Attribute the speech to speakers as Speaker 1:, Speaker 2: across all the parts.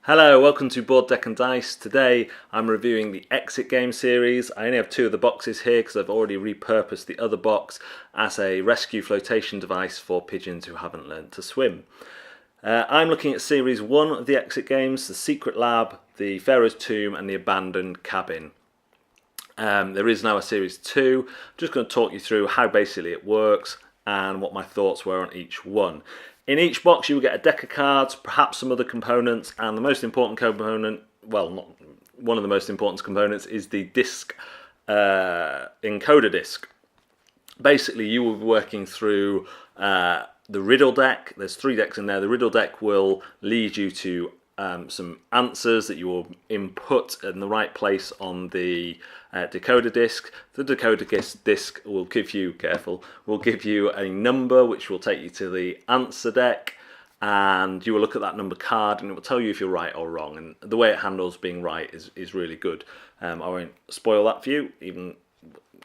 Speaker 1: Hello, welcome to Board Deck and Dice. Today I'm reviewing the Exit Game series. I only have two of the boxes here because I've already repurposed the other box as a rescue flotation device for pigeons who haven't learned to swim. I'm looking at Series 1 of the Exit Games, the Secret Lab, the Pharaohs Tomb and the Abandoned Cabin. There is now a Series 2. I'm just going to talk you through how basically it works and what my thoughts were on each one. In each box you will get a deck of cards, perhaps some other components, and the most important component, well, not one of the most important components, is the disc, encoder disc. Basically you will be working through the Riddle deck. There's 3 decks in there. The Riddle deck will lead you to some answers that you will input in the right place on the decoder disc. The decoder disc will give you, will give you a number which will take you to the answer deck, and you will look at that number card and it will tell you if you're right or wrong, and the way it handles being right is really good. I won't spoil that for you,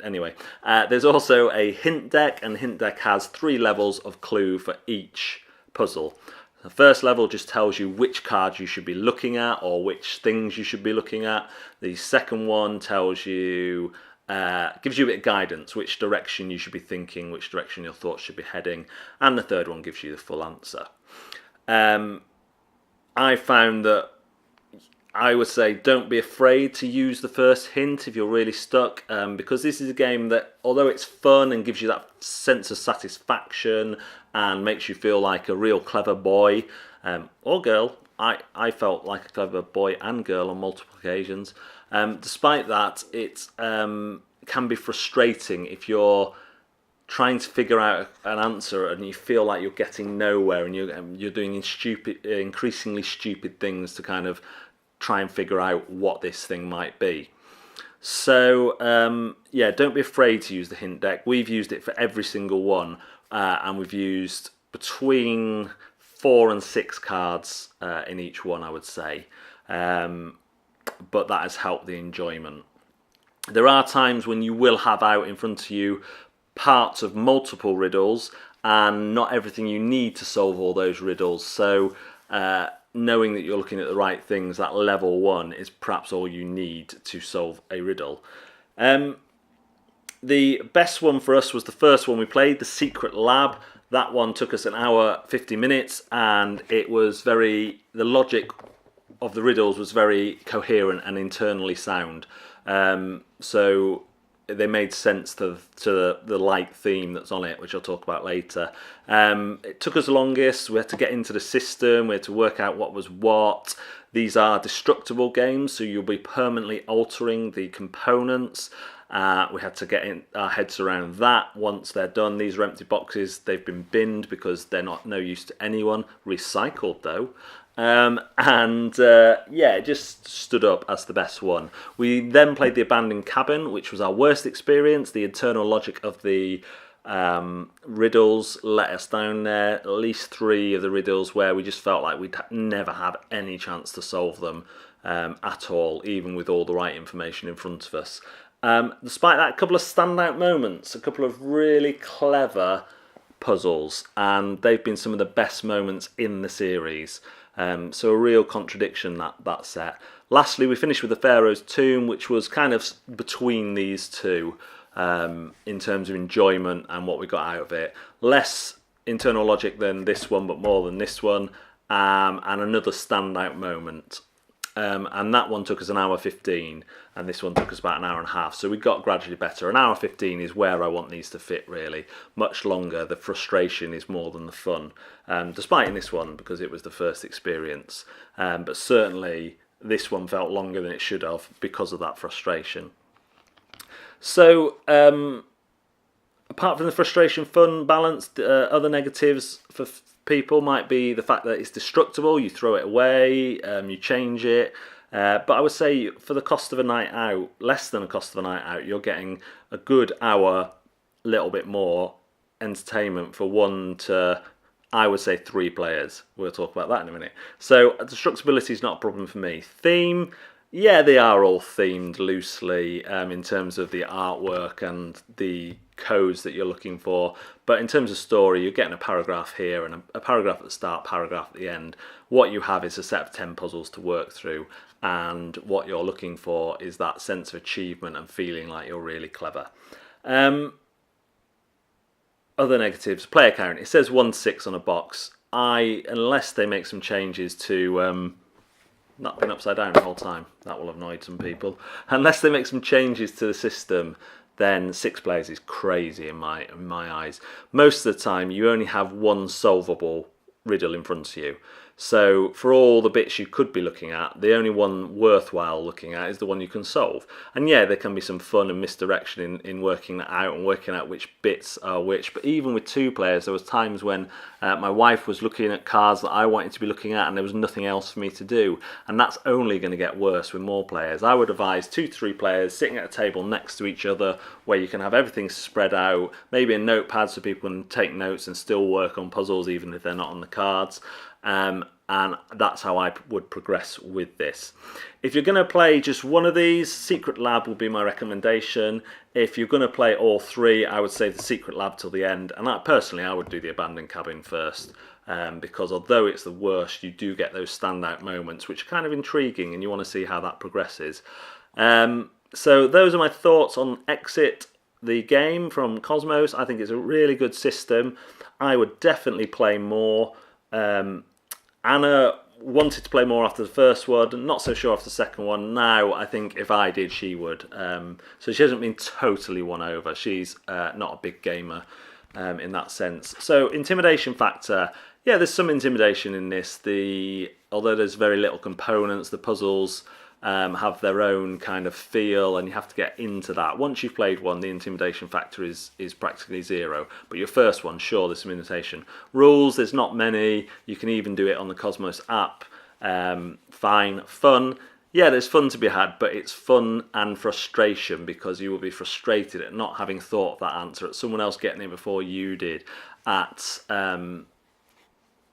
Speaker 1: anyway. There's also a hint deck, and the hint deck has 3 levels of clue for each puzzle. The first level just tells you which cards you should be looking at or which things you should be looking at. The second one tells you, gives you a bit of guidance, which direction you should be thinking, which direction your thoughts should be heading. And the third one gives you the full answer. I found that I would say don't be afraid to use the first hint if you're really stuck, because this is a game that, although it's fun and gives you that sense of satisfaction and makes you feel like a real clever boy or girl, I felt like a clever boy and girl on multiple occasions. Despite that, it can be frustrating if you're trying to figure out an answer and you feel like you're getting nowhere and you're doing increasingly stupid things to kind of try and figure out what this thing might be. So yeah, don't be afraid to use the hint deck. We've used it for every single one, and we've used between 4 and 6 cards in each one, I would say, but that has helped the enjoyment. There are times when you will have out in front of you parts of multiple riddles and not everything you need to solve all those riddles, so knowing that you're looking at the right things, that level 1 is perhaps all you need to solve a riddle. The best one for us was the first one we played, the Secret Lab. That one took us 1 hour 50 minutes, and it was the logic of the riddles was very coherent and internally sound. So they made sense to the light theme that's on it, which I'll talk about later. It took us the longest. We had to get into the system. We had to work out what was what. These are destructible games, so you'll be permanently altering the components. We had to get our heads around that. Once they're done, these are empty boxes. They've been binned because they're not no use to anyone. Recycled though. Yeah, it just stood up as the best one. We then played the Abandoned Cabin, which was our worst experience. The internal logic of the riddles let us down there. At least 3 of the riddles where we just felt like we'd never have any chance to solve them at all, even with all the right information in front of us. Despite that, a couple of standout moments, a couple of really clever puzzles, and they've been some of the best moments in the series. So a real contradiction, that set. Lastly, we finished with the Pharaohs Tomb, which was kind of between these two in terms of enjoyment and what we got out of it. Less internal logic than this one, but more than this one, and another standout moment. And that one took us 1 hour 15, and this one took us about 1 hour and a half. So we got gradually better. 1 hour 15 is where I want these to fit, really. Much longer. The frustration is more than the fun, despite in this one because it was the first experience. But certainly this one felt longer than it should have because of that frustration. So apart from the frustration, fun, balance, other negatives for people might be the fact that it's destructible. You throw it away, you change it. But I would say for the cost of a night out, less than the cost of a night out, you're getting a good hour, little bit more entertainment for 1 to, I would say, 3 players. We'll talk about that in a minute. So destructibility is not a problem for me. Theme, Yeah, they are all themed loosely in terms of the artwork and the codes that you're looking for. But in terms of story, you're getting a paragraph here and a paragraph at the start, paragraph at the end. What you have is a set of 10 puzzles to work through, and what you're looking for is that sense of achievement and feeling like you're really clever. Other negatives, player count. It says 1-6 on a box. Unless they make some changes to not been upside down the whole time. That will have annoyed some people. Unless they make some changes to the system, then 6 players is crazy in my eyes. Most of the time, you only have one solvable riddle in front of you. So for all the bits you could be looking at, the only one worthwhile looking at is the one you can solve. And yeah, there can be some fun and misdirection in working that out and working out which bits are which. But even with 2 players, there was times when my wife was looking at cards that I wanted to be looking at and there was nothing else for me to do. And that's only going to get worse with more players. I would advise 2 to 3 players sitting at a table next to each other where you can have everything spread out, maybe a notepad so people can take notes and still work on puzzles even if they're not on the cards. And that's how I would progress with this. If you're going to play just one of these, Secret Lab would be my recommendation. If you're going to play all 3, I would say the Secret Lab till the end. And personally, I would do the Abandoned Cabin first. Because although it's the worst, you do get those standout moments, which are kind of intriguing, and you want to see how that progresses. So those are my thoughts on Exit, the game from Cosmos. I think it's a really good system. I would definitely play more. Anna wanted to play more after the first one, not so sure after the second one. Now, I think if I did, she would. So she hasn't been totally won over. She's not a big gamer in that sense. So, intimidation factor. Yeah, there's some intimidation in this. Although there's very little components, the puzzles have their own kind of feel, and you have to get into that. Once you've played one, the intimidation factor is practically 0. But your first one, sure, there's some intimidation. Rules, there's not many. You can even do it on the Cosmos app. Fine. Fun. Yeah, there's fun to be had, but it's fun and frustration because you will be frustrated at not having thought of that answer, at someone else getting it before you did, at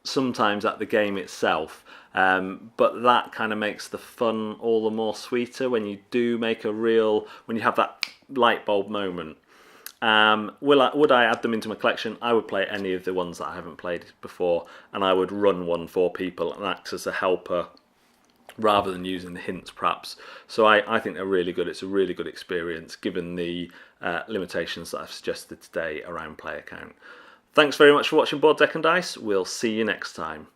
Speaker 1: sometimes at the game itself. But that kind of makes the fun all the more sweeter when you do make when you have that light bulb moment. Would I add them into my collection? I would play any of the ones that I haven't played before, and I would run one for people and act as a helper rather than using the hints perhaps. So I think they're really good. It's a really good experience given the limitations that I've suggested today around player count. Thanks very much for watching Board Deck and Dice. We'll see you next time.